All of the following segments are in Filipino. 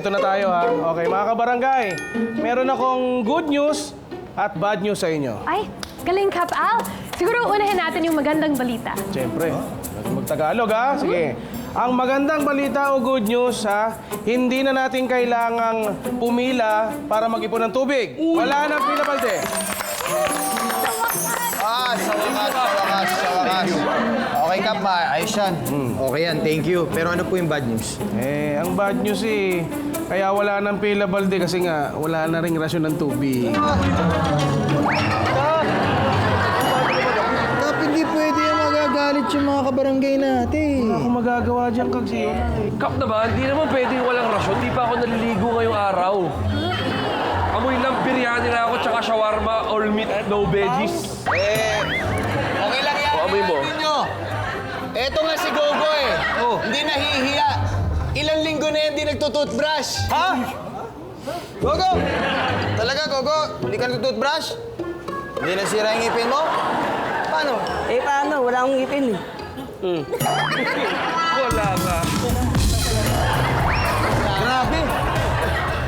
eto na tayo ha. Okay, mga kabarangay, meron akong good news at bad news sa inyo. Ay, galing Kap Al. Siguro unahin natin yung magandang balita. Siyempre, mag-Tagalog ha. Sige. Ang magandang balita o good news ha, hindi na natin kailangang pumila para mag-ipon ng tubig. Wala nang pila balde. Sa wakas. Okay, Kap, ayos yan. Okay yan, thank you. Pero ano po yung bad news? Ang bad news kaya wala nang pila balde kasi nga wala na ring rasyon ng tubig. Kap, hindi pwede yung magagalit yung mga kabarangay natin. Wala akong magagawa dyan, Kagsi. Kap naman, di naman pwedeng walang rasyon. Di pa ako naliligo ngayong araw. Amoy lang biryani na ako, tsaka shawarma, all meat, no veggies. Okay lang yan. Amoy mo. Nyo. Eto nga si Gogo Hindi nahihiya. Ilang linggo na yan di nagtututbrush. Ha? Gogo! Talaga, Gogo? Hindi ka nagtututbrush? Hindi nasira yung ngipin mo? Paano? Paano? Wala akong ngipin eh. Wala ka.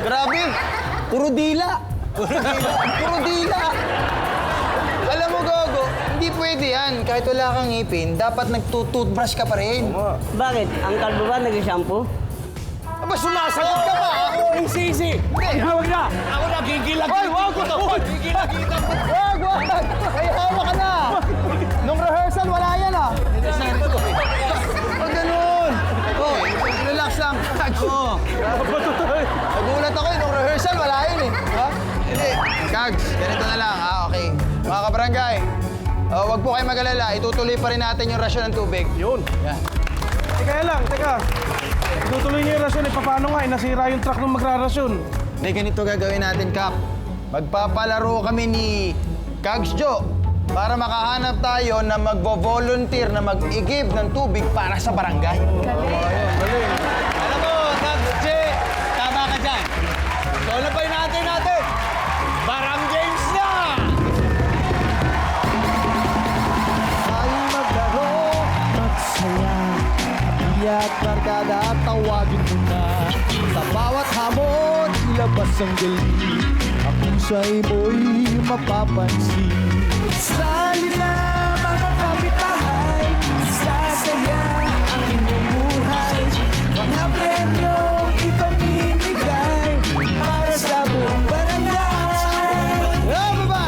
Grabe! Puro dila! Puro dila! Alam mo, Gogo, hindi pwede yan. Kahit wala kang ngipin, dapat nagtututbrush ka pa rin. Bakit? Ang kalbo ba nag-shampoo? Aba, sumasagot ka pa! Easy! Hindi! Hawag na! Ako na, gigilag! Hoy, wag ko to! Gigilag-gilag! Wag! Ay, hawak ka na! Nung rehearsal, wala yan Huwag ganun! Oh, relax lang. Oo. Nagulat ako nung rehearsal, wala yan Ha? Hindi. Kags, ganito na lang okay. Mga kabarangay, wag po kayo mag-alala. Itutuloy pa rin natin yung rasyon ng tubig. Yun. Yan. Teka. Tutuloy niyo yung rasyon. Paano nga? Nasira yung truck nung magrarasyon. Hindi, ganito gagawin natin, Kap. Magpapalaro kami ni Kags Jo para makahanap tayo na magvo-volunteer na mag-igib ng tubig para sa barangay. Galing. Alam mo, Kags Jo, tama ka dyan. So, ano pa yung natin? Barang games na! Tayo maglaro, magsaya, iyak, barkada at tawagin mo na. Sa bawat hamon, ilabas ang galing. Ang pusay mo'y mapapansin. Sali na mga kapitbahay, sasaya ang inyong buhay. Mga premyong ipamimigay para sa buong barangay. Oh, baba!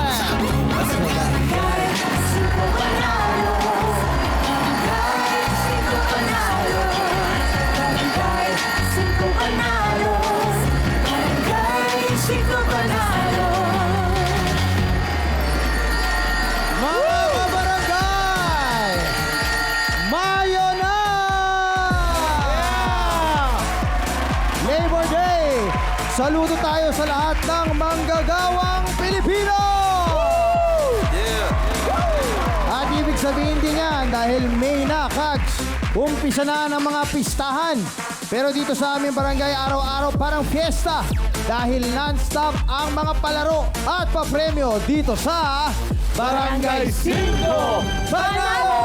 Mga kabarangay! Mayo na! Labor Day! Saludo tayo sa lahat ng manggagawang Pilipino! At ibig sabihin din yan, dahil May na, Kags, umpisa na ng mga pistahan. Pero dito sa aming barangay, araw-araw parang fiesta. Dahil non-stop ang mga palaro at papremyo dito sa Barangay 5 Panalo!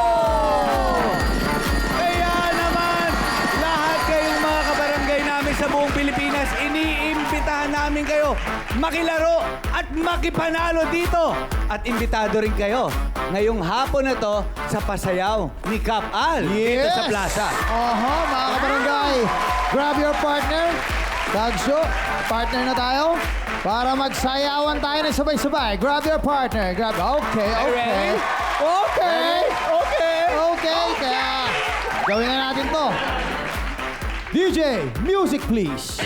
Kaya naman, lahat kayong mga kabarangay namin sa buong Pilipinas, iniimbitahan namin kayo makilaro at makipanalo dito. At imbitado rin kayo ngayong hapon na to sa pasayaw ni Kap Al dito sa plaza. Oho, mga kabarangay, grab your partner. Kagsyo, partner na tayo para magsayawan tayo ng sabay-sabay. Grab your partner. Okay. Kaya gawin na natin to. DJ, music please.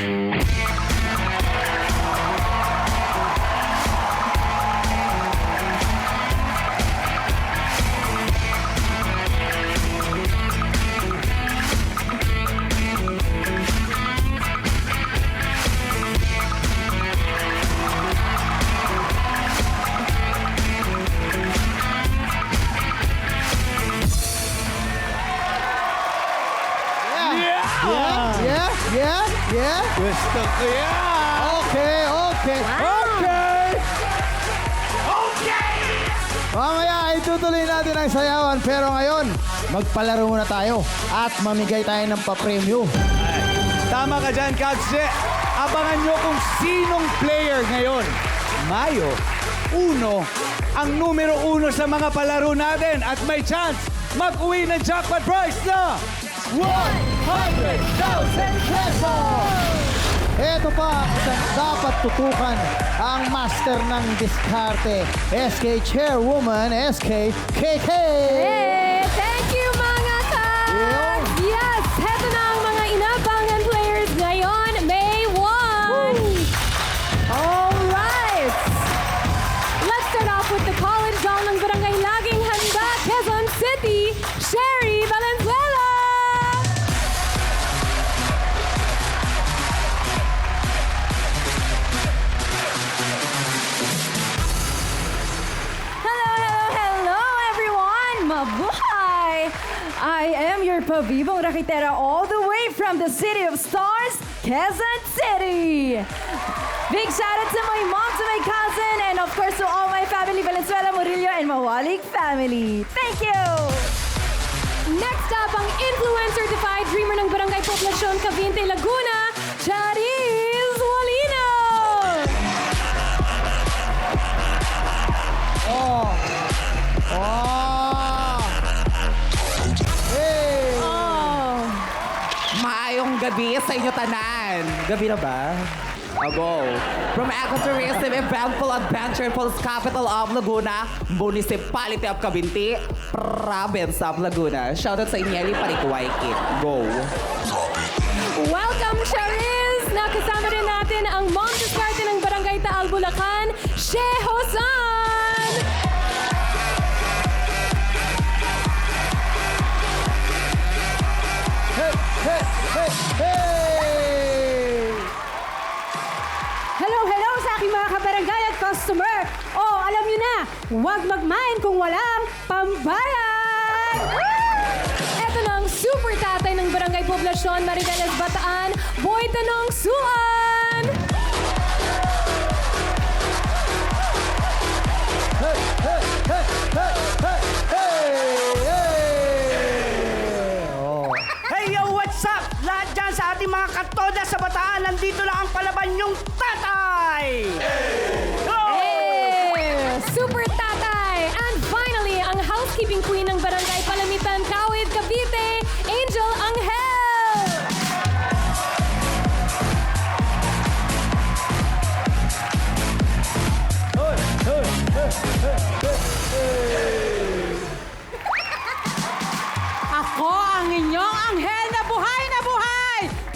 Yeah? Gusto ko yan! Okay. Mamaya, itutuloy natin ang sayawan. Pero ngayon, magpalaro muna tayo at mamigay tayo ng papremyo. Tama ka dyan, Kags. Abangan nyo kung sinong player ngayon. Mayo, ang numero 1 sa mga palaro natin at may chance mag-uwi ng jackpot prize na 100,000 pesos! Ito pa ang isang dapat tutukan ang master ng diskarte. SK Chairwoman, SK KK! Hey, thank you mga Kags! Yes, heto na ang mga inabangan players ngayon, May 1! Alright! Let's start off with the college doll ng Barangay Laging Handa, Quezon City, Sherry Valenzuela! Hello, everyone! Mabuhay! I am your pabibong rakitera all the way from the City of Stars, Quezon City! Big shout out to my mom, to my cousin, and of course to all my family, Valenzuela, Murillo, and Mawalik family. Thank you! Next up, ang influencer-defied dreamer ng Barangay Poblacion, Cavite, Laguna, Charis Walino! Oh! Hey! Maayong gabi sa inyo tanan. Gabi na ba? Ago. From Ecotourism Eventful Adventure Falls, capital of Laguna, Municipality of Cavinti, Province of Laguna. Shoutout sa Inyeli Parikuwaikit. Go. Welcome, Charis! Nakasama rin natin ang mom diskarte ng Barangay Taal, Bulacan, Sheho San! Hello sa aking mga kabarangay at customer. Oh, alam niyo na, huwag magmain kung walang pambayad. Eto na ang super tatay ng Barangay Poblacion, Maribeles Bataan, Boy Tanong Suan! Hey yo, what's up? Lahat dyan sa ating mga katoda sa Bataan, nandito na ang palaban yung tatay! Hey! Super tatay! And finally, ang housekeeping queen ng Barangay Palamitan, Kawit, Cavite, Angel Angel! Ako ang inyong anghel na buhay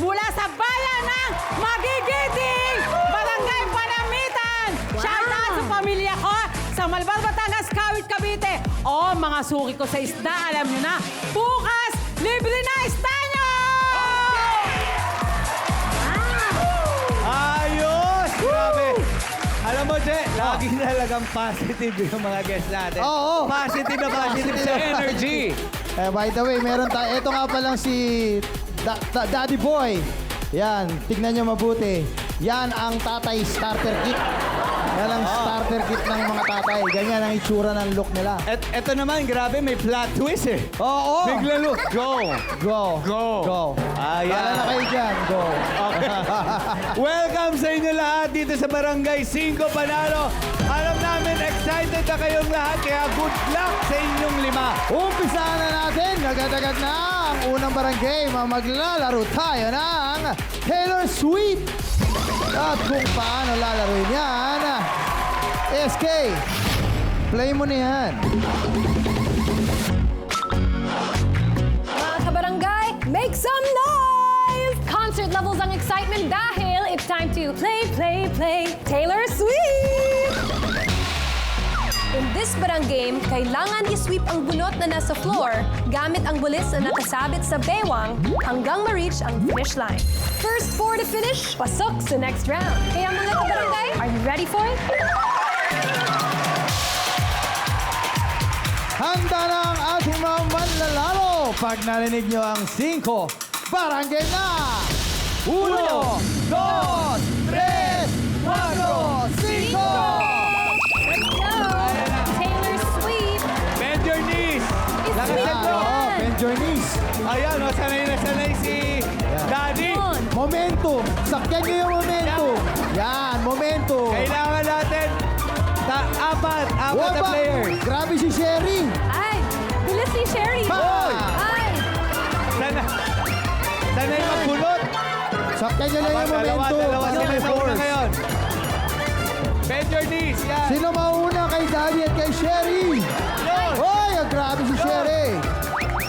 mula sa bayan ng Magigiting, Barangay Panamitan. Shout out sa pamilya ko sa Malbal, Batangas, Kawit, Cavite. O mga suki ko sa isda, alam nyo na, bukas, libre na isda nyo! Ayos! Grabe! Alam mo, Je, lagi talagang positive yung mga guests natin. Oo. Positive na positive sa energy. By the way, meron tayo. Ito nga palang si Daddy Boy. Yan, tignan nyo mabuti. Yan ang tatay starter kit. Yan ang starter kit ng mga tatay. Ganyan ang itsura ng look nila. At eto naman, grabe, may plot twist eh. Oo! Bigla look, go! Go! Go. Go! Ayan. Wala na kayo dyan. Go! Welcome sa inyo lahat dito sa Barangay 5 Panalo. Alam namin, excited na kayong lahat, kaya good luck sa inyong 5. Umpisahan na natin. Agad-agad na ang unang barangay. Maglalaro tayo ng Taylor Swift. At kung paano lalaroin yan, SK, play mo na yan. Mga kabarangay, make some noise! Concert levels ang excitement dahil it's time to play Taylor Swift! In this barang game, kailangan i-sweep ang bunot na nasa floor gamit ang bulis na nakasabit sa baywang hanggang ma-reach ang finish line. First four to finish, pasok sa next round. Kaya mga kabarangay, are you ready for it? Handa na ang ating mga manlalaro. Pag narinig nyo ang 5, barangay na! 1, 2, 3, 4, 5! Let's go! Taylor Swift! Bend your knees! Lakasan Swift mo! yan. Bend your knees. Ayan, sanay na sanay si Daddy. One, Momentum. Sakyan nyo yung momentum. Yan, momentum. Kailangan natin apat na Waba! players. Grabe si Sherry. Ay, bilis ni Sherry. Hoy! Ay, Sanay magbulot. Sakyan nyo lang yung momentum. Dalawa Ano sila may sa una force? ngayon. Bend your knees. Yan. Sino mauna kay Daddy at kay Sherry? Yun. Hoy, ang grabe si Sherry.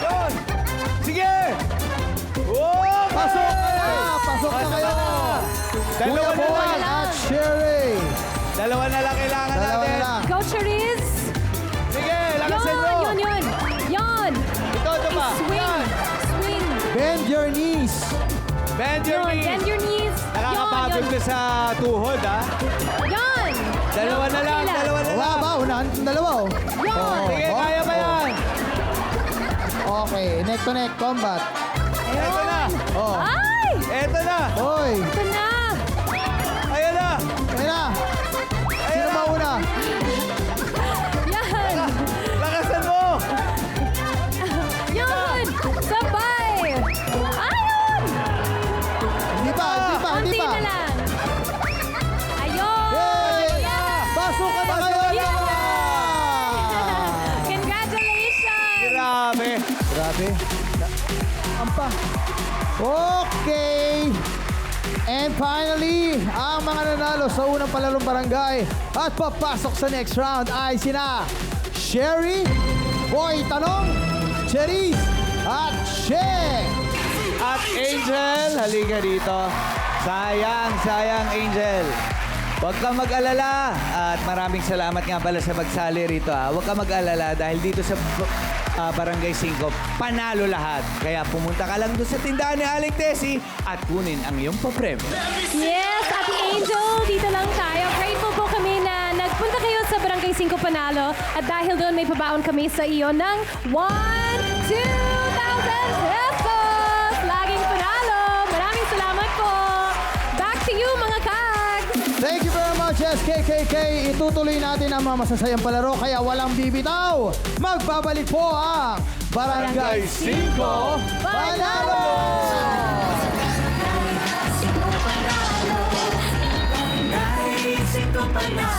Yun. Sige. Oh, Pasok na! Pasok na kayo! Dalawa Kuya na Boy lang. at Sherry. Dalawa na lang kailangan Dalawa natin. na lang. go Cherise. Sige, lakasin mo. Yun. Yan. Ito pa. Swing. Swing. Bend your knees. Bend your Yun, knees. bend your knees. Nakakapagod na sa tuhod, ha? Yan. Dalawa na lang, dalawa na Wala lang. ba? Unahan yung dalawa, oh. Yan. Sige, kaya ba yan? Okay, neck to neck combat. Eto na. Oh. Ay! Eto na. Hoy, Ito na. Ayan na. ayun na. Sino mauna? Yan. Lakasan mo. Yan. Sabay. Ayun. Hindi pa. Konti na lang. Ayun. Hey! Yan. Pasok ka na kayo! Yeah! dalawa! Congratulations. Grabe. Grabe. Ampa. Okay. And finally, ang mga nanalo sa unang palalong barangay at papasok sa next round ay sina Sherry, Boy Tanong, Cherise, at She. At Angel, halika dito. Sayang, Angel. Huwag kang mag-alala. At maraming salamat nga pala sa pagsali rito. Huwag kang mag-alala dahil dito sa Barangay 5, panalo lahat. Kaya pumunta ka lang doon sa tindahan ni Aling Tessie at kunin ang iyong papremyo. Yes, Ate Angel, dito lang tayo. Grateful po kami na nagpunta kayo sa Barangay 5 Panalo at dahil doon may pabaon kami sa iyo ng 1,000 pesos! Laging panalo! Maraming salamat po! Back to you, mga kags! Thank you very much, SKKK. Itutuloy natin ang mga masasayang palaro kaya walang bibitaw. Magbabalik po ang Barangay 5 Panalo!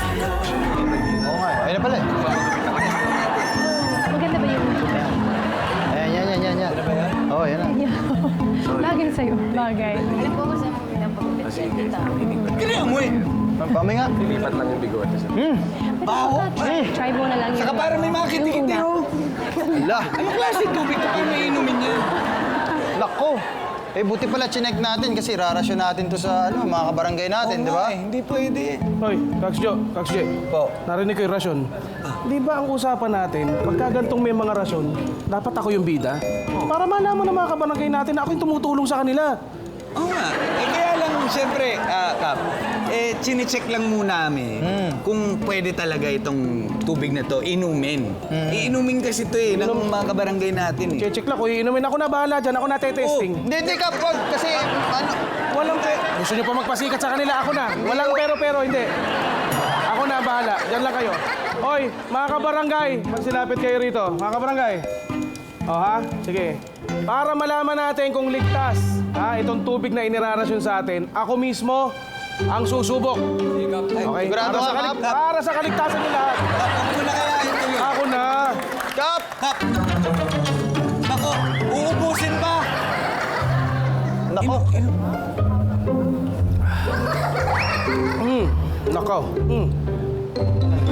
Oo nga, ayun na pala eh. Maganda ba yung Ayan. Oo, yan na. Bagay sa'yo. Bagay. Pamay nga. Lilipat lang yung bigote. Try mo na lang yun. Saka para may mga kiti-kiti, oh. Ala, Anong klaseng tubig to kung may inumin niya? lako. Eh, buti pala chinek natin kasi rarasyon natin to sa mga kabarangay natin, di ba? Hindi pwede. Hoy, Kags J. Po. Narinig ko yung rasyon. Di ba ang usapan natin, pagka gantong may mga rasyon, dapat ako yung bida? Para malaman ng mga kabarangay natin na ako yung tumutulong sa kanila. Oo nga. Kaya lang, siyempre, Kap, chinecheck lang muna namin kung pwede talaga itong tubig na to inumin. Iinumin kasi to ng mga kabarangay natin eh. Check lang, kung iinumin ako na bahala dyan, ako na testing. Hindi, Kap, wag. Kasi, Walang gusto nyo pa magpasikat sa kanila, ako na. Walang pero, hindi. Ako na bahala, dyan lang kayo. Hoy, mga kabarangay, magsilapit kayo rito. Mga kabarangay. O ha, sige. Para malaman natin kung ligtas, itong tubig na inirarasyon sa atin, ako mismo ang susubok. Okay? Sigurado ka, Kap? Para sa kaligtasan nyo lahat. Ako na kaya yung tuloy. Ako na. Kap! Kap! Nako, uubusin pa! Nako. Nakaw.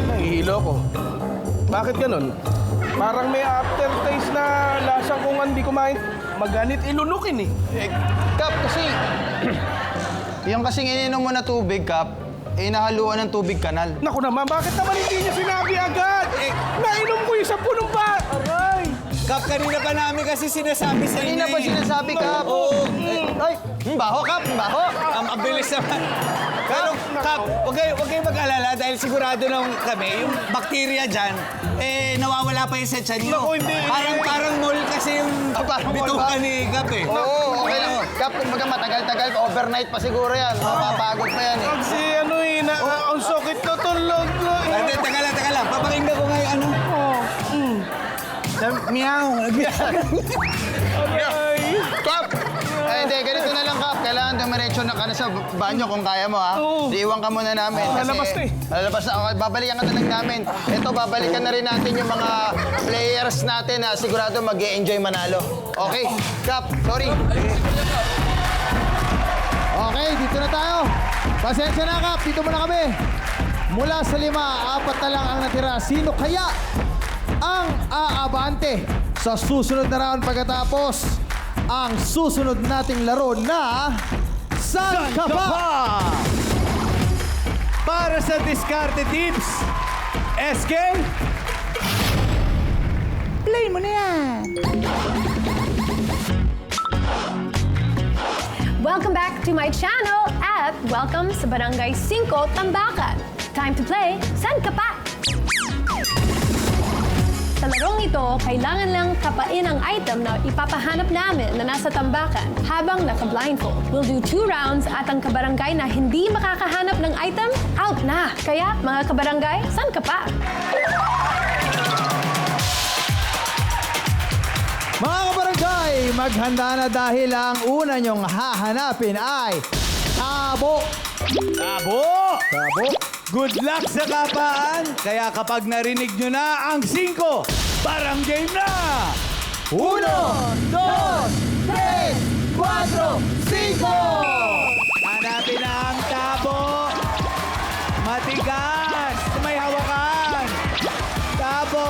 Nahihilo ko. Bakit ganun? Parang may aftertaste na lasang kung hindi kumain. Maganit ilunukin eh. Kap, kasi... yung kasing ininom mo na tubig, Kap, nahaluan ng tubig kanal. Naku naman, bakit naman hindi niya sinabi agad? Nainom ko yung sa punong ba? Aray! Kap, kanina pa namin kasi sinasabi sa inyo Kanina pa sinasabi, Kap. Oo. Ay, baho, Kap, baho. Ang bilis naman. Pero, Kap, huwag kayo mag-alala dahil sigurado nang kami, yung bakterya dyan, nawawala pa yung sa tiyan nyo. Naku, hindi. Parang mall kasi yung parang mall bituka ba? ni Kap eh. Oo, okay lang. Kap, kumbaga matagal-tagal, overnight pa siguro yan. Mapapagod pa yan eh. Kasi ano eh, ang sakit na tulog ko eh. Ate, teka lang. Papakinggan ko ngayon ano. Oh, Meow. aray! Kap! Hindi, ganito na lang, Kap. Kailangan dumiretso na ka na sa banyo kung kaya mo, ha? Oo. Iiwan ka muna namin. Lalabas na eh. Lalabas na ako. Babalikan ka na lang namin. Ito, babalikan na rin natin yung mga players natin na sigurado mag-e-enjoy manalo. Okay? Kap, sorry. Okay, dito na tayo. Pasensya na, Kap. Dito muna kami. Mula sa 5, 4 na lang ang natira. Sino kaya ang aabante sa susunod na round pagkatapos ang susunod nating laro na San Ka Ba? Para sa diskarte tips, SK, play mo na yan. Welcome back to my channel at welcome sa Barangay 5 Tambakan. Time to play San Ka Pa? Sa larong ito, kailangan lang kapain ang item na ipapahanap namin na nasa tambakan habang naka-blindfold. We'll do 2 rounds at ang kabarangay na hindi makakahanap ng item, out na. Kaya, mga kabarangay, San Ka Pa? Mga kabarangay, maghanda na dahil ang una nyong hahanapin ay tabo. Tabo! Tabo. Good luck sa kapaan. Kaya kapag narinig nyo na ang 5, parang game na! 1, 2, 3, 4, 5! Hanapin na ang tabo. Matigas. May hawakan. Tabo.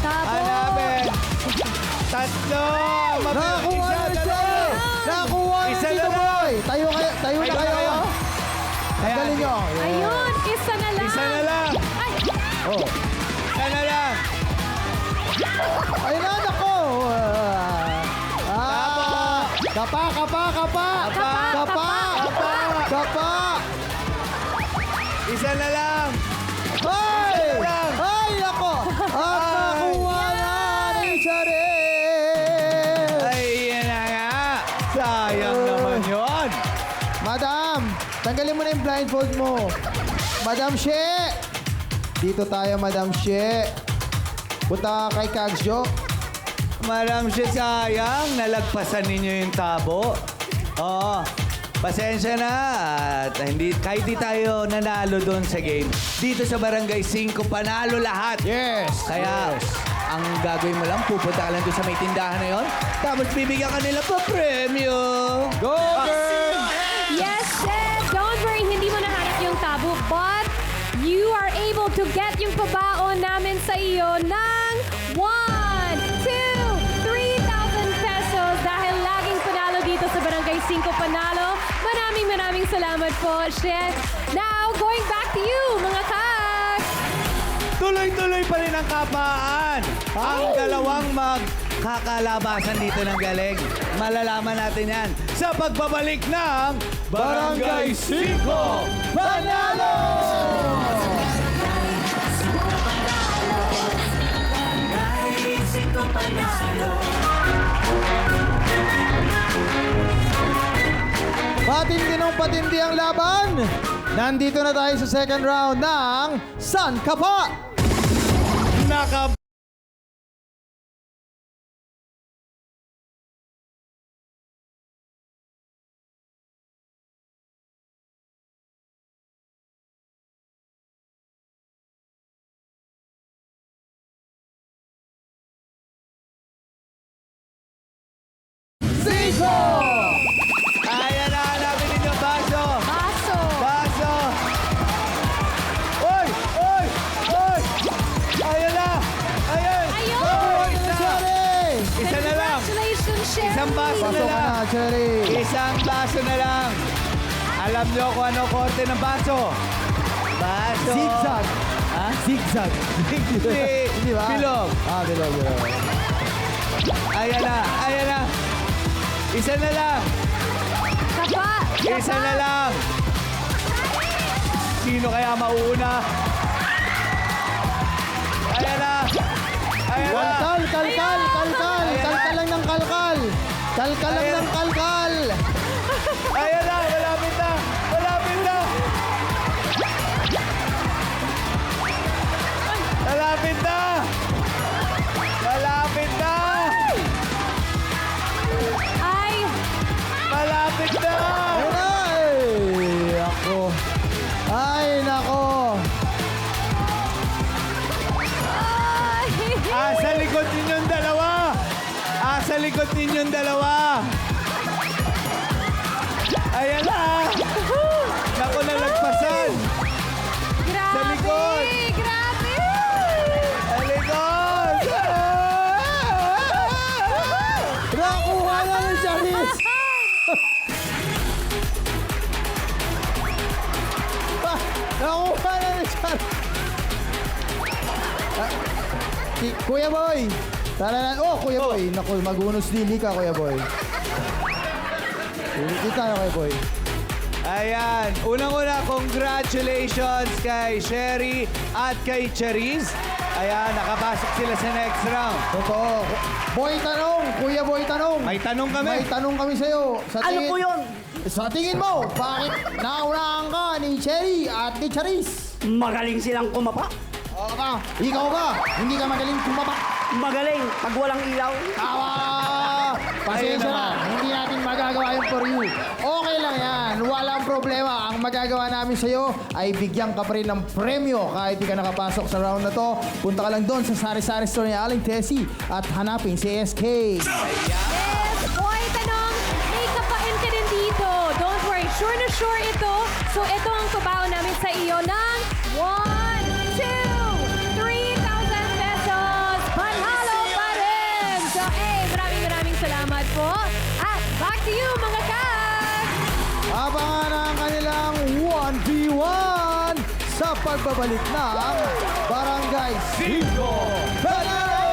Hanapin. 3. Nakakuha na siya! Nakakuha na Isa Tito na lang. Boy! Tayo na kayo. Tanggalin nyo. Ayun, isa na lang. Isa na lang. Ay, Oh. Isa na lang. Ayun na, nako! Kapa! Isa na lang. Ay! lang. Ay, nako! At nakuha na ni Charel! Ay, yan na nga. Sayang naman yun. Madam, tanggalin mo na yung blindfold mo. Madam She! Dito tayo, Madam She. Punta ka kay Kagsyo. Madam siya sayang, nalagpasan ninyo yung tabo. Oo, pasensya na. At kahit di tayo nanalo doon sa game, dito sa Barangay 5, panalo lahat. Yes! Kaya, ang gagawin mo lang, pupunta ka lang doon sa may tindahan na yon. Tapos bibigyan ka nila pa premyo. Go, girl! yes, Seth. Don't worry, hindi mo nahanap yung tabo. But you are able to get yung pabaon namin sa iyo ng 1, 2, 3,000 pesos dahil laging panalo dito sa Barangay 5 Panalo. Maraming salamat po, Chef. Now, going back to you, mga kaks. Tuloy-tuloy pa rin ang kapaan. Ang dalawang magkakalabasan dito ng galing. Malalaman natin yan sa pagbabalik ng Barangay 5 Panalo! Patindi ang laban. Nandito na tayo sa second round ng San Ka Pa? Ayan na, hanapin ninyo baso. Baso. Baso. Oy! Oy! Oy! Ayan na! Ayan! Ayun! Oh, isa. Cherry! Isa na lang. Congratulations, Sherry. Isang baso na Pasok ka lang. na, Cherry. Isang baso na lang. Alam nyo kung ano korte ng baso? Baso. Zigzag. Ha? Zigzag. Hindi. ba? Bilog. Bilog. Ayan na. Ayan na. Isa na lang. Kapa. Isa na lang. Sino kaya mauuna? Ayan na. Ayan na. Kalkal. Kalkal lang ng kalkal. Kalkal lang ng kalkal. Ayan na. Malapit na. Malapit na. Malapit na. Malapit na. sa likod ninyong dalawa. Ayan na. Naku, nalagpasan. Grabe! Sa likod. Grabe! Sa likod. Nakuha na ni Charis! Nakuha na ni Charis! Kuya Boy! Tara na. Oh, Kuya Boy. Naku, magunos dili ka, Kuya Boy. Dili ka na, Kuya Boy. Ayan. Unang-una, congratulations kay Sherry at kay Charis. Ayan, nakapasok sila sa next round. Totoo. Boy, tanong! Kuya Boy, tanong! May tanong kami. May tanong kami sa'yo. Sa Ano po yun? Sa tingin mo, bakit naunahan ka ni Cherry at ni Charis? Magaling silang kumapa. Oo ka. Ikaw ba? Hindi ka magaling kumapa. Magaling pag walang ilaw. Tawa! Pasensya na. Hindi natin magagawa yung for you. Okay lang yan. Walang problema. Ang magagawa namin sa'yo ay bigyan ka pa rin ng premyo kahit di ka nakapasok sa round na to. Punta ka lang doon sa Sari-Sari Store ni Aling Tessie at hanapin si SK. Yes! Boy, tanong, may kapain ka din dito. Don't worry, sure na sure ito. So ito ang pabaon namin sa iyo ng 1, 2, 3,000 pesos. Panalo pa rin! So, maraming salamat po. At back to you, mga kag! Abangan ang kanilang 1v1 sa pagbabalik ng Barangay 5 Panalo!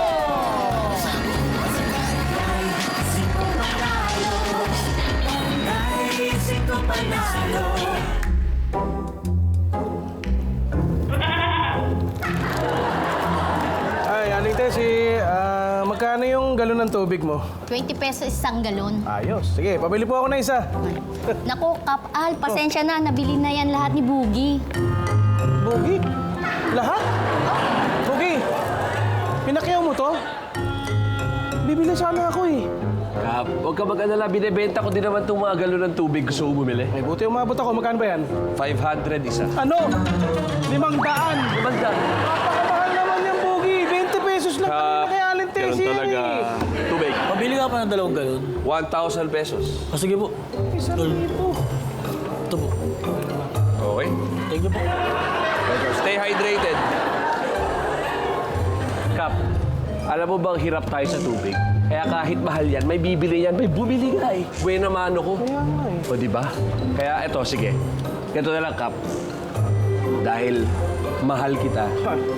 Ay, Aling Tessie, magkano yung galon ng tubig mo? 20 pesos isang galon. Ayos. Sige, pabili po ako ng isa. Naku, Kapal, pasensya na. Nabili na yan lahat ni Boogie. Bugi? Lahat? Bugi, pinakyaw mo to? Bibili sana ako eh. Kap, huwag ka mag-alala. Binibenta ko din naman itong mga galon ng tubig. Gusto mo bumili? May buti umabot ako. Magkano ba yan? 500 isa. Ano? 500. Maganda. Napakamahal naman yung Bugi. 20 pesos lang kanina kay Aling Ganun Tessie. talaga. Tubig. Pabili nga pa ng 2 galon. 1,000 pesos. Ah, sige po. 1,000. Ito po. Okay? Thank you po. Stay hydrated. Kap, alam mo bang hirap tayo sa tubig? Kaya kahit mahal yan, may bibili yan, may bumili nga eh. Buena mano ko. O di ba? Kaya eto, sige. Ganito na lang, Kap. Dahil mahal kita,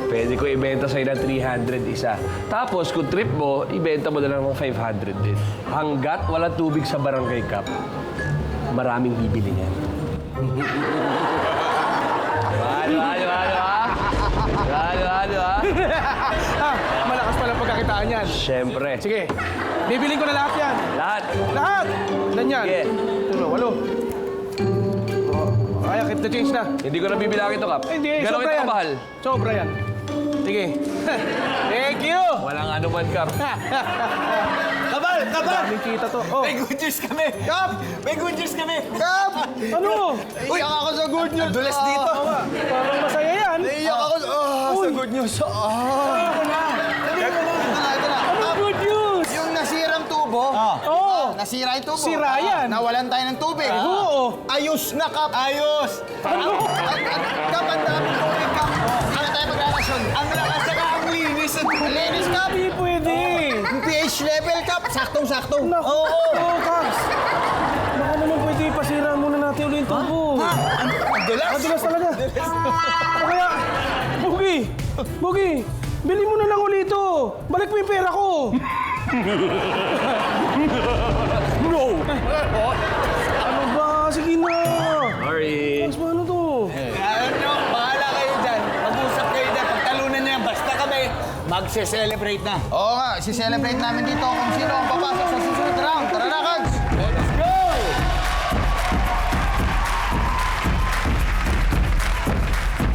pwede ko ibenta sa'yo ng 300 isa. Tapos, kung trip mo, ibenta mo na lang ng 500 din. Hanggat walang tubig sa barangay, Kap, maraming bibili niyan. Malakas pala pagkakitaan yan. Siyempre. Sige, bibiling ko na lahat yan. Lahat. Lahat! Ilan yan? Sige. 8. Kaya, keep the change na. Hindi ko na bibilangin ito, Kap. Hindi, Gano'n sobra kita yan. kamahal? Sobra yan. Sige. Thank you! Walang ano man, Kap. Kabal! Kabal! Daming kita to. Oh, May good news kami! Kap! May good news kami! Kap! ano? Iyak ako sa good news. Dulas dito! Parang masaya yan. Iyak ako sa good news. Ito na! Ito na. Ano good news? Yung nasirang tubo. Oo. Nasira yung tubo. Sira yan. Nawalan tayo ng tubig. Oo. Ayos na, Kap. Ayos. Ano? Kap, ang daming tubig, Kap. Ano tayo magrelasyon? Ang lakas saka ang linis. Linis, Kap. Hindi pwede. Yung pH level, Kap. Saktong-sakto. Naku. Oo, Kaps. Baka naman pwede ipasira muna natin ulit yung tubo. Ang dulas. Ang dulas talaga. O kaya, Bugi! Bugi! Bili mo na lang ulit ito. Balik mo yung pera ko. No! Ano ba? Sige na. Sorry. Mas paano to? Ano, bahala kayo dyan. Mag-usap kayo dyan. Pagtalunan niya, basta kami, magse-celebrate na. Oo nga, si-celebrate namin dito kung sino ang papasok sa susunod na round. Tara na, Kags! Let's go!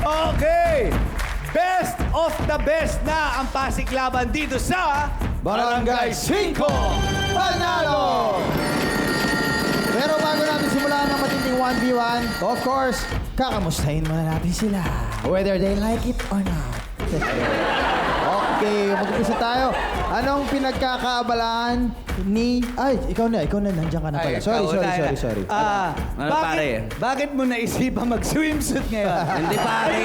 Okay! Best of the best na ang pasiklaban dito sa Barangay 5 Panalo! Pero bago natin simulan ang matinding 1v1, of course, kakamustahin muna natin sila. Whether they like it or not. Okay, mag-umpisa tayo. Anong pinagkakaabalahan ni... Ay, ikaw na. Nandiyan ka na pala. Sorry. Ano, pare? Bakit mo naisipan mag-swimsuit ngayon? Hindi pare.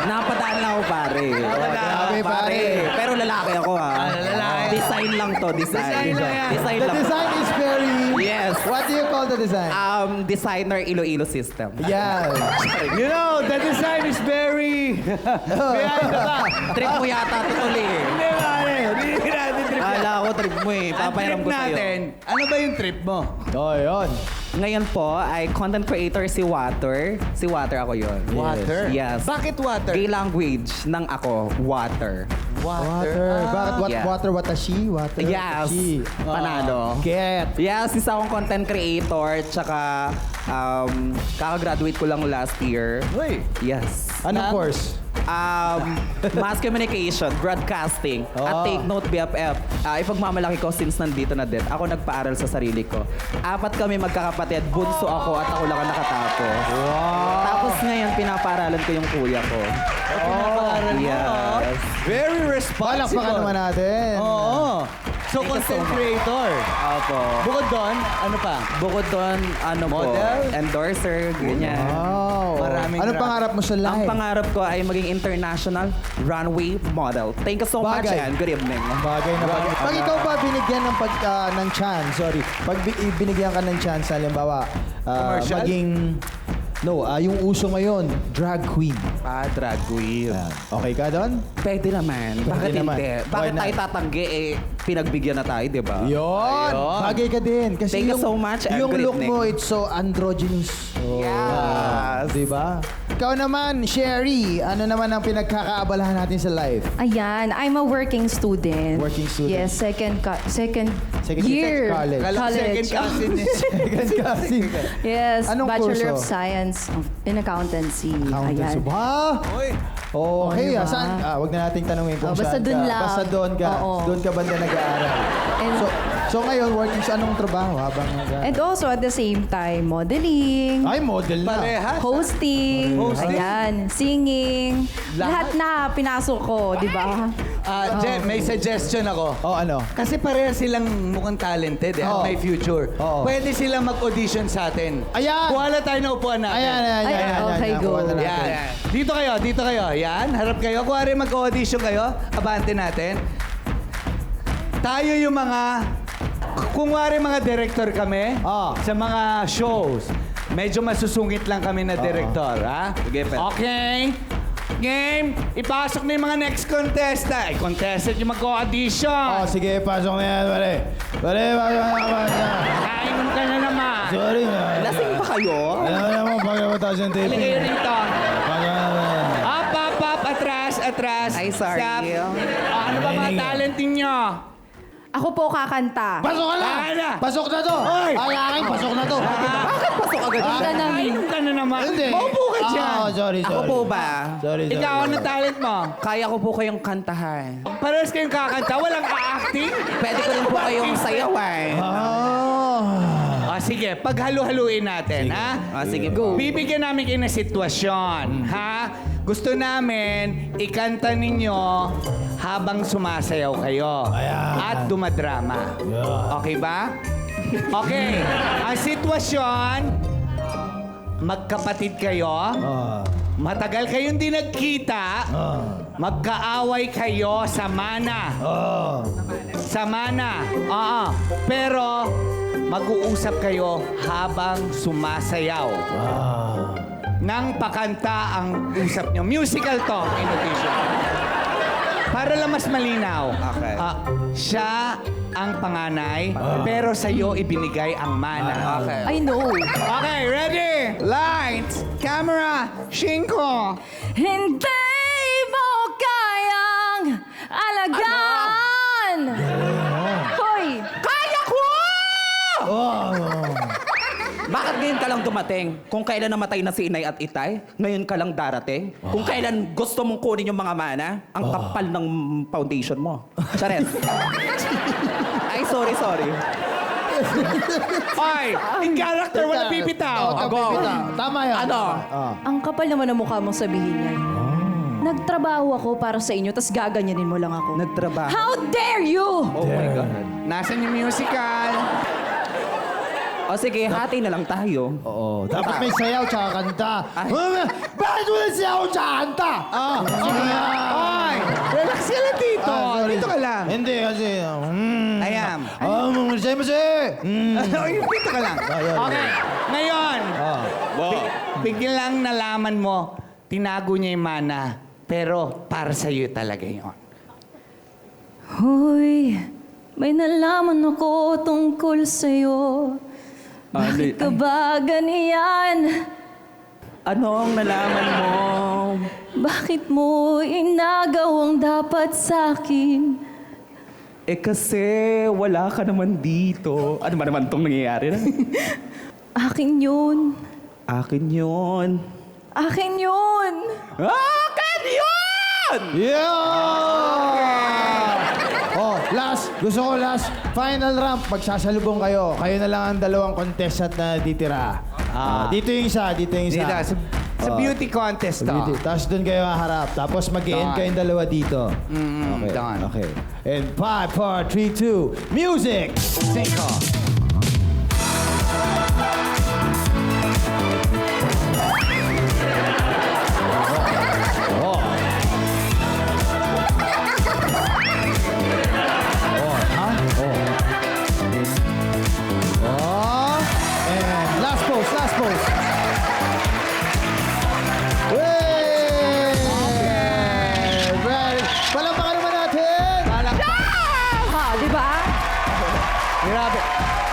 Napadaan lang ako pare. Grabe, pare. Pero lalaki ako ha. lalaki. Design lang to, design. Design lang yan. Design The lang. design is very... Yes. What do you call the design? Designer Iloilo system. Yeah. You know, the design is very... Behind the back. Trip mo yata ito ulit. Hindi, pare. Hindi natin trip yan. Kala ko trip mo eh. Ang Papayaram trip ko sa'yo. natin, ano ba yung trip mo? Oh, yun. Ngayon po ay content creator si Water. Si Water ako yon. Water? Yes. Bakit water? Gay language ng ako, Water. Water. Bakit? Yeah. Water watashi? Water Yes. watashi. Panalo. Get. Yes, isa akong content creator. Tsaka, kakagraduate ko lang last year. Uy. Yes. Anong course? Mass communication, broadcasting, at take note BFF. Ipagmamalaki ko since nandito na din. Ako nagpaaral sa sarili ko. 4 kami magkakapatid, bunso ako at ako lang ang nakatapos. Tapos ngayon, pinapaaralan ko yung kuya ko. Yes. Very responsible. Palakpakan naman natin. Oo. So, content creator. Opo. Bukod doon, ano pa? Bukod doon, Model? endorser, ganyan. Wow. Maraming Anong pangarap mo sa Ang life? pangarap ko ay maging international runway model. Thank you so much Bagay. and good evening. Bagay na bagay. Pag ikaw ba binigyan ng chance, pag binigyan ka ng chance, halimbawa, Commercial? maging, yung uso ngayon, drag queen. Drag queen. Okay ka doon? Pwede naman. Bakit naman. hindi? Why Bakit not? tayo tatanggi pinagbigyan na tayo, di ba? Yun! Bagay ka din. Kasi Thank you so much and yung good look evening. mo, it's so androgynous. Yes. Diba? Ikaw naman, Sherry, ano naman ang pinagkakaabalahan natin sa life? Ayan, I'm a working student. Working student. Yes, second Second year. college. Kala ko second cousin niya. Second cousin. Yes, Anong Bachelor kurso? of Science in Accountancy. Accountancy. Ayan. Ba? Uy. Okay, diba? saan? Wag na nating tanungin kung Basta saan dun ka. lang. Basta doon ka. Oo. Doon ka banda nag-aaral. And- So ngayon, working sa anong trabaho habang nag-aaral? And also at the same time, modeling, Ay, model na. Parehas. hosting, Hosting? ayan, singing, lahat na pinasok ko, di ba? Jen, may suggestion ako. Oh, ano? Kasi pareha silang mukhang talented at Oo. may future. Oo. Pwede silang mag-audition sa atin. Ayan! Kuha na tayo ng upuan natin. Ayan. okay, go. Kuha na natin. Yan. Dito kayo. Yan, harap kayo. Kuwari mag-audition kayo, abante natin. Tayo yung mga, kung wari mga director kami, sa mga shows, medyo masusungit lang kami na director, ha? Sige, Pet. Okay. Game, ipasok na yung mga next contestant. Ay, contestant yung mag-audition. Oh, sige, pasok na yan, pare. Pare, pasok na. Kainom ka na naman. Sorry na. Lasing ba kayo? Alam mo naman, pagkakataas yung Halika taping. kayo rito. Pagkakataas. Up, atras. Ay, sorry. Stop. Ano ba mga talent ninyo? Ako po kakanta. Pasok ka na! Kaya na. Pasok na to! Hoy! Ay, akin, pasok na to! Bakit pasok agad Ika siya? na, Kainom ka na naman. Hindi. Maupo ka dyan. Sorry. Ako po ba? Sorry. Ikaw, ano talent mo? Kaya ko po kayong kantahan. Parehas kayong kakanta, walang a-acting. Pwede ko rin po kayong sayawan. Oh. Sige, paghalo-haluin natin, ha? Sige po. Bibigyan namin kayo ng sitwasyon, ha? Gusto namin ikanta ninyo habang sumasayaw kayo. At dumadrama. Okay ba? Okay. Ang sitwasyon, magkapatid kayo. Matagal kayong di nagkita. Magkaaway kayo sa mana. Sa mana. Oo. Pero mag-uusap kayo habang sumasayaw. Nang pakanta ang usap nyo. Musical to, invitation. Para lang mas malinaw. Okay. Siya ang panganay, pero sa'yo ibinigay ang mana. Okay. I know. Okay, ready? Lights, camera, shinko. Hindi mo kayang alagaan. Hoy! Kaya ko! Bakit ngayon ka lang dumating? Kung kailan namatay na si Inay at Itay, ngayon ka lang darating? Kung kailan gusto mong kunin yung mga mana, ang kapal ng foundation mo. Chares. Ay, sorry. Ay, in character, wala pipitaw. Tama yan. Ano? Ang kapal naman ng mukha mong sabihin yan. Nagtrabaho ako para sa inyo, tas gaganyanin mo lang ako. Nagtrabaho. How dare you! Oh my God. Nasaan yung musical? O sige, hati na lang tayo. Oo, dapat may sayaw tsaka kanta. Bakit wala sayaw tsaka kanta? Oy! Relax ka lang dito. sorry. Dito ka lang. Hindi kasi... Ayan. Masaya. Oy, dito ka lang. Okay. Ngayon, biglang nalaman mo, tinago niya yung mana, pero para sa'yo talaga yun. Hoy, may nalaman ako tungkol sa'yo. Bakit ka ba ganyan? Ano ang nalaman mo? Bakit mo inagaw ang dapat sa'kin? Eh kasi wala ka naman dito. Ano ba naman itong nangyayari na? Akin yun. Akin yun. Akin yun! Akin yun! Yeah! Oh, gusto ko last, final round. Magsasalubong kayo. Kayo na lang ang dalawang contestant na ditira. Dito yung isa, dito yung isa. Dito, sa beauty contest to. Beauty. Tapos doon kayo haharap. Tapos mag-end kayong dalawa dito. Okay. done. Okay. And 5, 4, 3, 2, music! Cinco. Oh, and last pose. Well, palampakan naman natin! Di ba? Grabe.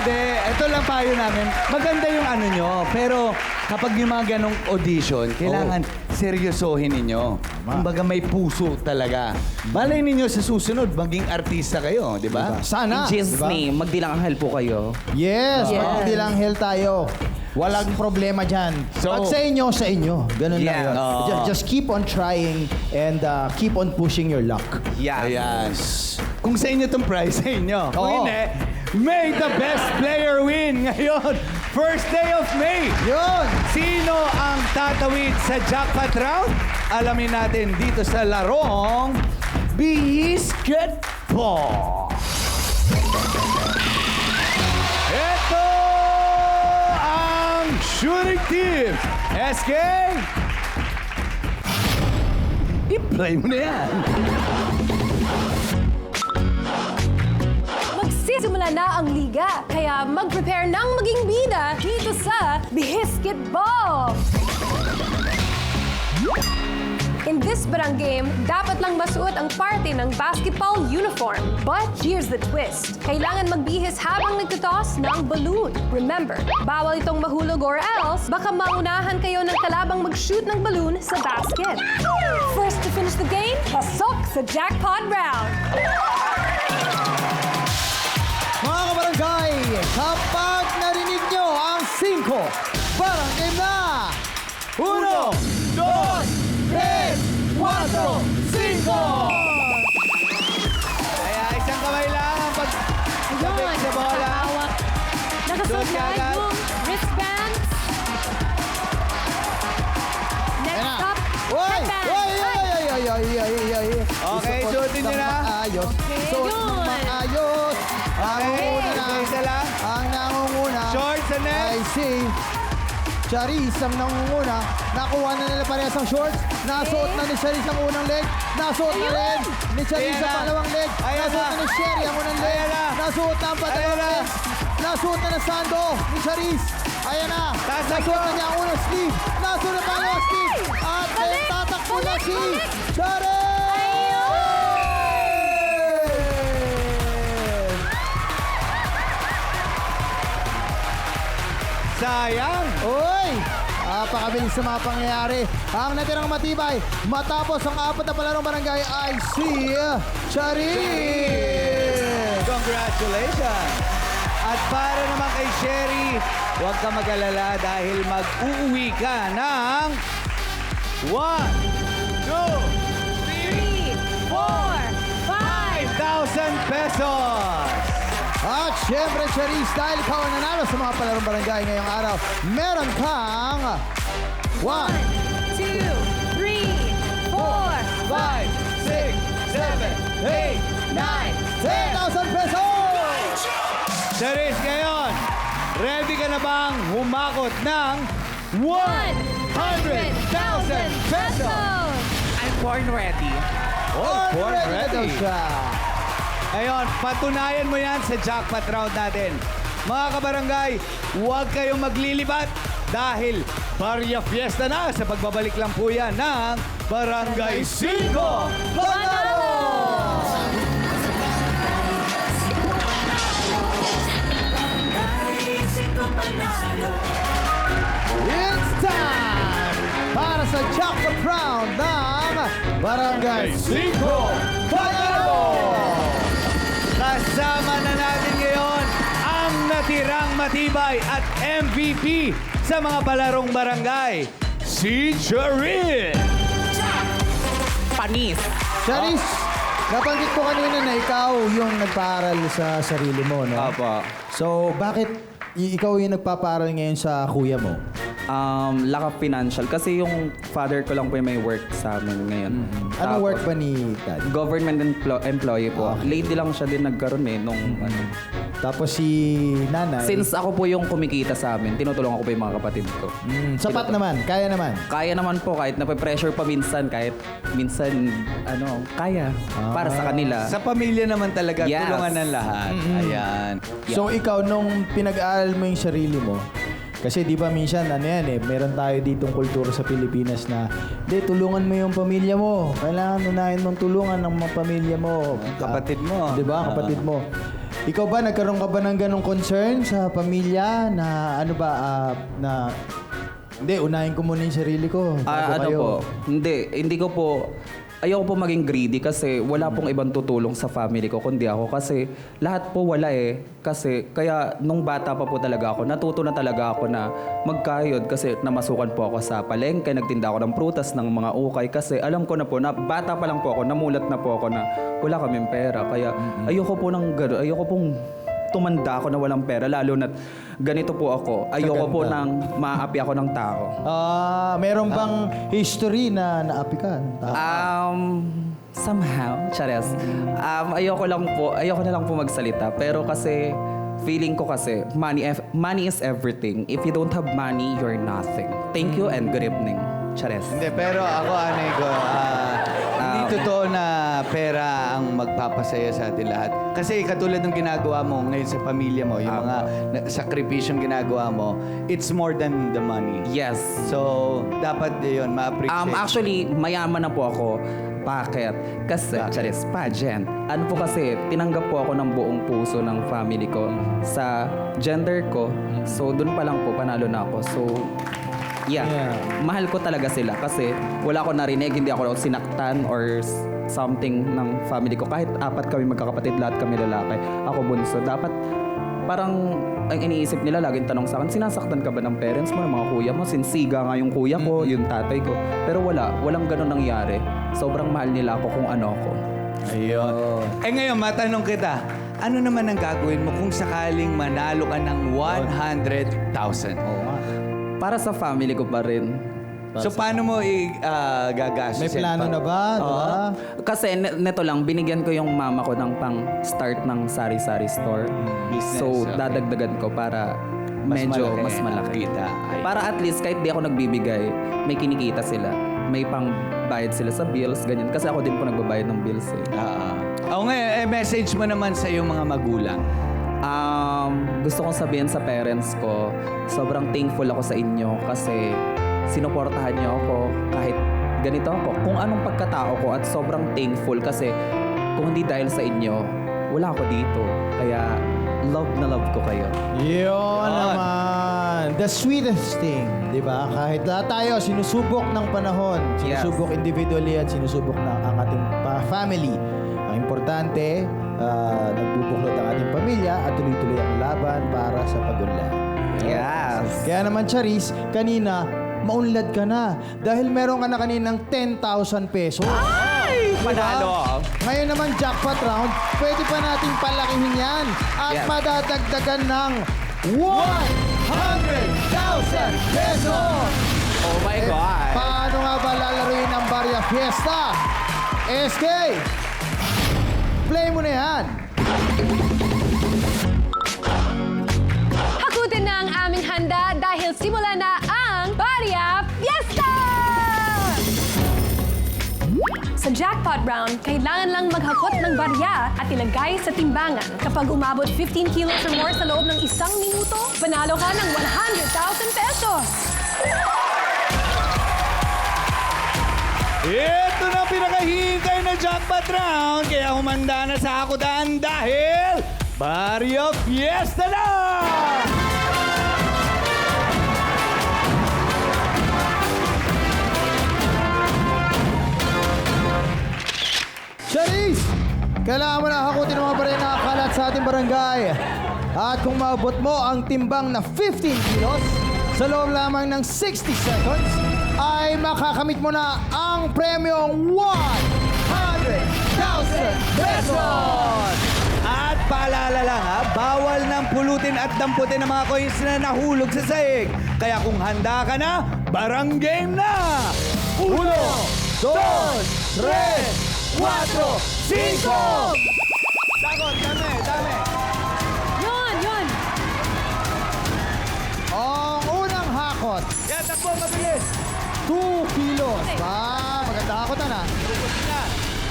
De, ito lang payo namin. Maganda yung ano nyo, pero kapag yung mga ganong audition, kailangan seryosohin ninyo. Kumbaga may puso talaga. Malay ninyo sa susunod, maging artista kayo, di ba? Sana. In Jesus' diba? name, magdilang anghel po kayo. Yes, magdilanghel tayo. Walang problema dyan. So- Pag sa inyo. Ganun lang Yeah. yun. Just keep on trying and keep on pushing your luck. Yeah. Ayan. Kung sa inyo itong prize, sa inyo. Kung Oo. hindi, may the best player win ngayon. First day of May. Yun! Sino ang tatawid sa jackpot round? Alamin natin dito sa larong Basketball. Ito ang shooting team. SK, i-play mo na yan. Magsisimula na ang liga, kaya mag-prepare ng maging bida dito sa Basketball! In this barang game, dapat lang masuot ang parte ng basketball uniform. But here's the twist. Kailangan magbihis habang nagtotoss ng balloon. Remember, bawal itong mahulog or else baka maunahan kayo ng kalabang mag-shoot ng balloon sa basket. First to finish the game, pasok sa jackpot round. Mga kabarangay, kapag narinig nyo ang 5 barang game na! 1, 2, 3, 4, 5! Kaya isang kamay lang ang pag-sabik sa bola. Nakasuot Doon na agad. yung wristbands. Next up, headbands. Okay, suotin nyo na. Maayos. Okay, Suot ng yun. maayos. Nangunguna na. Isa lang. Ang nangunguna. Shorts and I net. see. Charis ang nangunguna. Nakuha na nila parehas ang shorts. Nasuot na ni Charis ang unang leg. Nasuot na rin ni Charis Ayan ang na. pangalawang leg. Ayan Nasuot na. na ni Sherry ang unang leg. Ayan na. Nasuot na ang pangalawang Ayan na. leg. Nasuot na ng Sando ni Charis. Ayan na. Taas na Nasuot na short. niya ang unang sleeve. Nasuot na pangalawang sleeve. At tatakbo na si Charis! Sayang. Uy! Napakabilis sa mga pangyayari. Ang natirang matibay, matapos ang 4 na palarong barangay ay si Charis! Congratulations. At para naman kay Sherry, huwag ka mag-alala dahil mag-uuwi ka ng 1, 2, 3, 4, 5,000 pesos. At syempre, Charis, dahil ikaw ang nanalo sa mga palarong barangay ngayong araw, meron kang 1, 2, 3, 4, 10,000 pesos! Charis, ngayon, ready ka na bang humakot ng 100,000 pesos? I'm born ready. Born Ready na daw siya. Ngayon, patunayan mo yan sa jackpot round natin. Mga kabarangay, huwag kayong maglilipat dahil Barya Fiesta na sa pagbabalik lang po yan ng Barangay 5 Panalo! It's time para sa jackpot round ng Barangay 5 Panalo! Kasama na natin ngayon ang natirang matibay at MVP sa mga palarong barangay, si Charis! Panis. Charis, nabanggit ko kanina na ikaw yung nagpaaral sa sarili mo, no? Apo. So, bakit ikaw yung nagpapaaral ngayon sa kuya mo? Lack of financial. Kasi yung father ko lang po yung may work sa amin ngayon. Anong work ba ni Dad? Government employee po. Lately lang siya din nagkaroon nung ano. Tapos si nanay? Since ako po yung kumikita sa amin, tinutulungan ko po yung mga kapatid ko. Sapat naman, kaya naman. Kaya naman po, kahit nape-pressure pa minsan, kahit minsan, kaya. Para sa kanila. Sa pamilya naman talaga, Yes. tulungan ng lahat. Ayan. So ikaw, nung pinag-aaral mo yung sarili mo, kasi di ba minsan, meron tayo ditong kultura sa Pilipinas na, tulungan mo yung pamilya mo. Kailangan unahin mong tulungan ng mga pamilya mo. Kapatid mo. Di ba? Kapatid mo. Ikaw ba, nagkaroon ka ba ng ganong concern sa pamilya na unahin ko muna yung sarili ko. bago kayo? Hindi ko po, ayoko po maging greedy kasi wala pong ibang tutulong sa family ko kundi ako kasi lahat po wala eh. Kasi kaya nung bata pa po talaga ako, natuto na talaga ako na magkayod kasi namasukan po ako sa palengke, nagtinda ako ng prutas ng mga ukay kasi alam ko na po na bata pa lang po ako, namulat na po ako na wala kaming pera. Kaya ayoko po ng gano'n, ayoko pong tumanda ako na walang pera lalo na ganito po ako. Ayoko po nang maapi ako ng tao. Meron bang history na naapi ka ng tao? Somehow, Chares. Ayoko na lang po magsalita. Pero kasi, feeling ko kasi, money is everything. If you don't have money, you're nothing. Thank you and good evening, Chares. Hindi, pero ako, hindi totoo na pera ang magpapasaya sa atin lahat. Kasi katulad ng ginagawa mo ngayon sa pamilya mo, yung mga sakripisyong ginagawa mo, it's more than the money. Yes. So, dapat yun, ma-appreciate. Actually, mayaman na po ako. Bakit? Kasi, Charis, pageant. Ano po kasi, tinanggap po ako ng buong puso ng family ko sa gender ko. So, dun pa lang po, panalo na ako. So, yeah. Mahal ko talaga sila kasi wala ako narinig, hindi ako sinaktan or something ng family ko. Kahit 4 kami magkakapatid, lahat kami lalaki. Ako bunso. Dapat parang ang iniisip nila, laging tanong sa akin, sinasaktan ka ba ng parents mo, ng mga kuya mo? Sinsiga nga yung kuya ko, yung tatay ko. Pero walang ganun nangyari. Sobrang mahal nila ako kung ano ako. Ayun. Ngayon, matanong kita, ano naman ang gagawin mo kung sakaling manalo ka ng 100,000? Para sa family ko pa rin. So, paano mo gagastos? May plano na ba? Diba? Kasi neto lang, binigyan ko yung mama ko ng pang-start ng sari-sari store. Business, So, okay. dadagdagan ko para medyo mas malaki. Kita. Para at least kahit di ako nagbibigay, may kinikita sila. May pang-bayad sila sa bills, ganyan. Kasi ako din po nagbabayad ng bills eh. Ngayon, message mo naman sa iyong mga magulang. Gusto kong sabihin sa parents ko, sobrang thankful ako sa inyo kasi sinuportahan niyo ako kahit ganito ako. Kung anong pagkatao ko at sobrang thankful kasi kung hindi dahil sa inyo, wala ako dito. Kaya love na love ko kayo. Yun naman. The sweetest thing, di ba? Kahit tayo, sinusubok ng panahon. Sinusubok individually at sinusubok ng ang ating family. Ang importante, nagbubuklod ang ating pamilya at tuloy-tuloy ang laban para sa pag-unlad. Yes. Kaya naman, Charis, kanina, maunlad ka na. Dahil meron ka na kaninang 10,000 pesos. Ay! Panalo! Ngayon naman, jackpot round, pwede pa nating palakihin yan at Yes. madadagdagan ng 100,000 pesos! Oh my God! Paano nga ba lalaruin ang Barya Fiesta? SK, play mo na yan. Hakutin na ang aming handa dahil simula na ang Barya Fiesta! Sa jackpot round, kailangan lang maghakot ng barya at ilagay sa timbangan. Kapag umabot 15 kilos or more sa loob ng 1 minuto, panalo ka ng 100,000 pesos! Ito na pinakahintay na jackpot round. Kaya humanda na sa hakutan dahil Barya Fiesta na! Charis, kailangan mo na hakutin ang mga barya na kalat sa ating barangay. At kung maabot mo ang timbang na 15 kilos sa loob lamang ng 60 seconds, ay makakamit mo na ang premyong 100,000 pesos! At paalala lang ha, bawal nang pulutin at damputin ang mga coins na nahulog sa sahig. Kaya kung handa ka na, barang game na! 1, 2, 3, 4, 5! Sagot, dami. Yun! Ang unang hakot, Yan, takbo, mabilis! 2 kilos. Maganda hakotan na.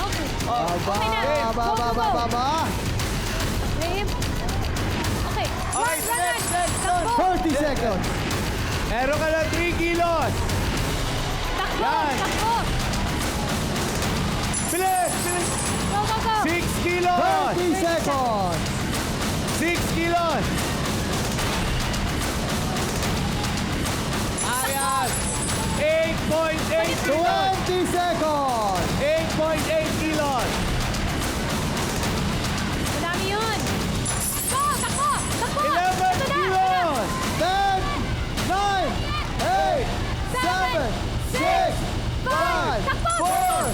Okay. Baba, Okay na. baba, Go, go, baba, go. baba. Babe. Okay. Run. Takbo. 40 seconds. Meron ka na 3 kilos! Takbo. Yan. Takbo. Bilis! Go. 6 kilos! 30 seconds. 6 kilos! Ayan! 8.8 kilos! 20 seconds. 8.8 kilos! Madami yun. Go. Takbo. 11 Ito na. kilos! 10, 9, 8, 7, 6, 5, 4,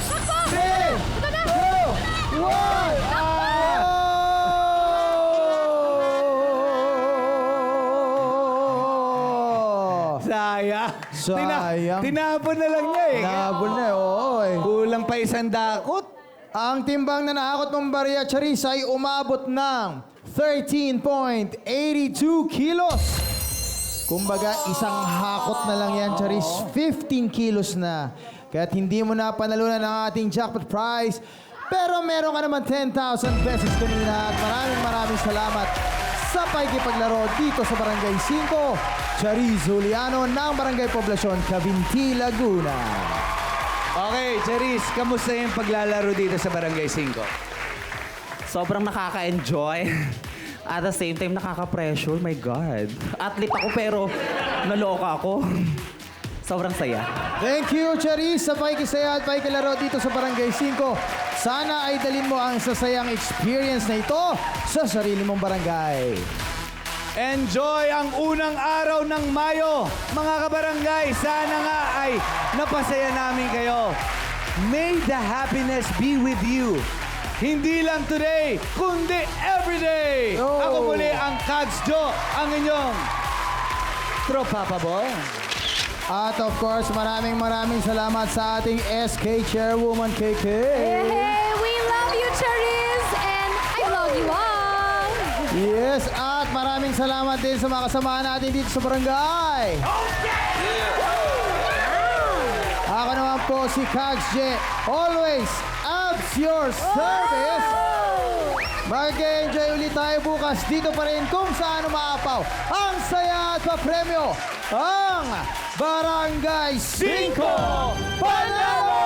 3, 2, 1. Sayang. Sayang. Tinapon na lang niya eh. Nabol na, oo eh. Kulang pa isang dakot. Ang timbang na nahakot mong barya, Charis, ay umabot ng 13.82 kilos. Kumbaga, isang hakot na lang yan, Charis. 15 kilos na. Kaya't hindi mo na panalunan ang ating jackpot prize. Pero meron ka naman 10,000 pesos kanina. At maraming salamat sa pakikipaglaro dito sa Barangay 5, Charis Juliano ng Barangay Poblacion, Cavinti, Laguna. Okay, Charis, kamusta yung paglalaro dito sa Barangay 5? Sobrang nakaka-enjoy. At the same time, nakaka-pressure. My God. Athlete ako pero naloka ako. Sobrang saya. Thank you, Charis, sa pakikisaya at pakikilaro dito sa Barangay 5. Sana ay dalin mo ang sasayang experience na ito sa sarili mong barangay. Enjoy ang unang araw ng Mayo. Mga kabarangay, sana nga ay napasaya namin kayo. May the happiness be with you. Hindi lang today, kundi everyday. Oh. Ako muli ang Kads Jo, ang inyong tropa pa boy. At of course, maraming salamat sa ating SK Chairwoman KK. Hey, we love you, Charis, and I love you all. Yes, at maraming salamat din sa mga kasamahan natin dito sa barangay. Ako naman po si Kags J. Always abs your service. Mag-enjoy ulit tayo bukas dito pa rin kung saan umaapaw ang saya at papremyo ang Barangay 5 Panalo!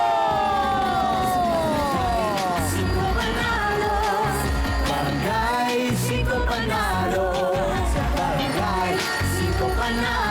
Barangay 5 Panalo. Barangay 5 Panalo.